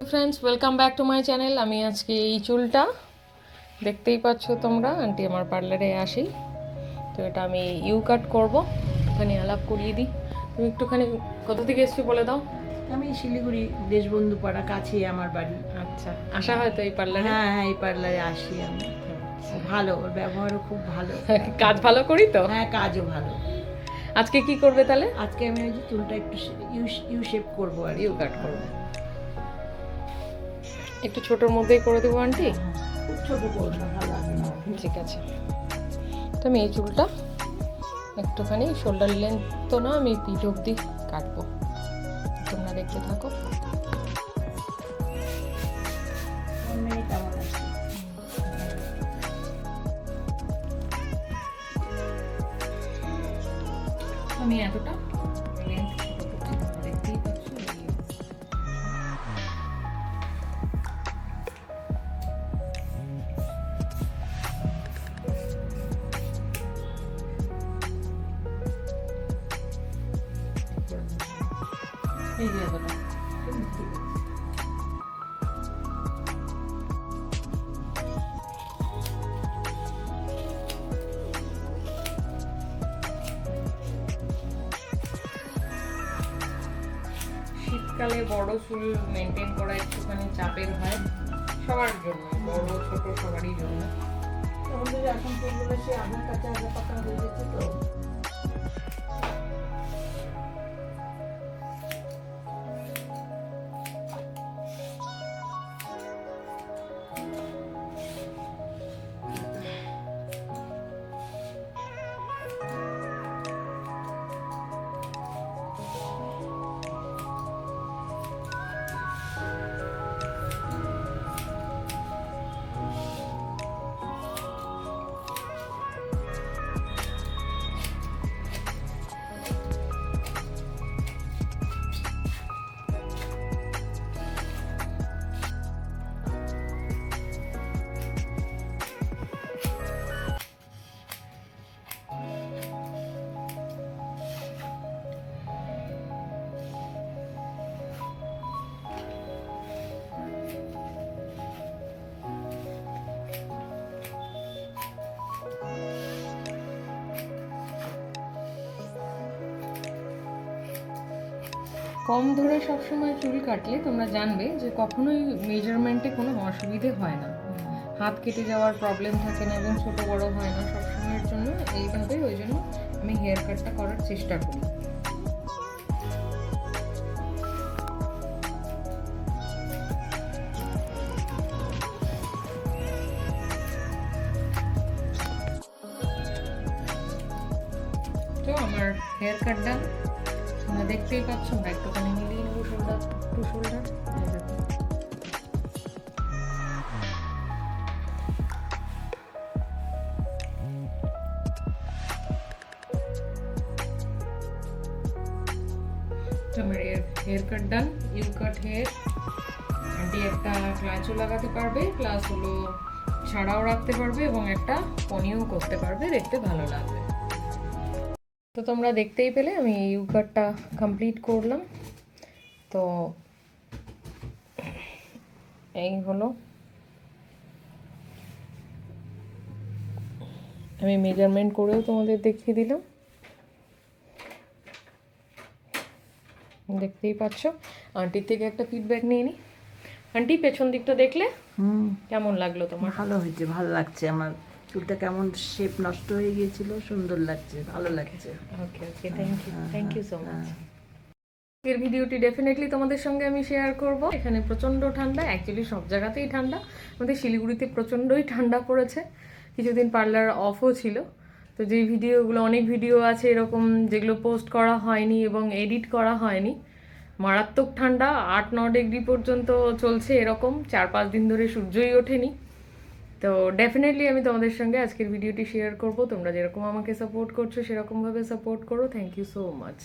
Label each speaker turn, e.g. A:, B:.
A: Friends, welcome back to my channel. আমি আজকে এই চুলটা দেখতেই পাচ্ছ তোমরা, আন্টি আমার পার্লারে আসি, তো এটা আমি ইউ কাট করবো। একটুখানি আলাপ করিয়ে দিই। তুমি একটুখানি কোথা থেকে এসছো বলে দাও।
B: আমি শিলিগুড়ি দেশবন্ধু পাড়া, কাছে আমার বাড়ি।
A: আচ্ছা, আসা হয়তো এই পার্লারে?
B: হ্যাঁ হ্যাঁ, এই পার্লারে আসি আমি। ভালো, ওর ব্যবহারও খুব ভালো।
A: কাজ ভালো করি তো?
B: হ্যাঁ, কাজও ভালো।
A: আজকে কি করবে তাহলে?
B: আজকে আমি ওই যে চুলটা একটু ইউ শেপ করবো আর
A: ইউ কাট করবো। একটু ছোটোর মধ্যেই করে দেবো আন্টি।
B: খুব ছোট করবো না, ভালো লাগে না।
A: ঠিক আছে, তো আমি এই চুলটা একটুখানি শোল্ডার লেন্থ তো না, আমি পিঠ অবধি কাটবো। তোমরা দেখতে থাকো।
B: কেমন আছে?
A: আমি এতটা লেন্থ ছোট করছি, তোমরা দেখতেই পাচ্ছ। এই যে এতটা। শীতকালে বড় চুল মেনটেন করা একটুখানি চাপের হয় সবার জন্য, বড় ছোট সবারই জন্য।
B: আমাদের এখন চুলগুলো সে আমার কাছে আগে পাকা হয়ে গেছে তো।
A: কম ধরে সবসময় চুল কাটলে তোমরা জানবে যে কখনোই মেজারমেন্টে কোনো অসুবিধে হয় না, হাত কেটে যাওয়ার প্রবলেম থাকে না এবং ছোট বড় হয় না সবসময়ের জন্য। এইভাবে ওই জন্য আমি হেয়ার কাটটা করার চেষ্টা করি। তো আমার হেয়ার কাটটা তোমরা দেখতেই পাচ্ছ, আমরা একটুখানি মিলিয়ে নেবো শোল্ডার টু শোল্ডার। আমার haircut done, you cut hair. Aunty একটা ক্লাচও লাগাতে পারবে, প্লাস হলো ছাড়াও রাখতে পারবে এবং একটা পনিও করতে পারবে, দেখতে ভালো লাগবে। তো তোমরা দেখতেই পেলে আমি ইউ কাটটা কমপ্লিট করলাম। তো এই হলো, আমি মেজারমেন্ট করেও তোমাদের দেখিয়ে দিলাম, দেখতেই পাচ্ছ। আন্টির থেকে একটা ফিডব্যাক নিয়ে নিই। আন্টি, পেছন দিকটা দেখলে কেমন লাগলো তোমার?
B: ভালো হয়েছে, ভালো লাগছে। আমার চুলটা কেমন শেপ নষ্ট হয়ে গিয়েছিল, সুন্দর লাগছে, ভালো লাগছে।
A: ওকে ওকে, থ্যাংক ইউ সো মাচ। এর ভিডিওটি ডেফিনেটলি তোমাদের সঙ্গে আমি শেয়ার করব। এখানে প্রচণ্ড ঠান্ডা, অ্যাকচুয়ালি সব জায়গাতেই ঠান্ডা, আমাদের শিলিগুড়িতে প্রচণ্ডই ঠান্ডা পড়েছে। কিছুদিন পার্লার অফও ছিল। তো যেই ভিডিওগুলো, অনেক ভিডিও আছে এরকম যেগুলো পোস্ট করা হয়নি এবং এডিট করা হয়নি। মারাত্মক ঠান্ডা, 8-9 ডিগ্রি পর্যন্ত চলছে এরকম, 4-5 দিন ধরে সূর্যই ওঠেনি। তো ডেফিনেটলি আমি তোমাদের সঙ্গে আজকের ভিডিওটি শেয়ার করব। তোমরা যেরকম আমাকে সাপোর্ট করছো সেরকমভাবে সাপোর্ট করো। Thank you so much.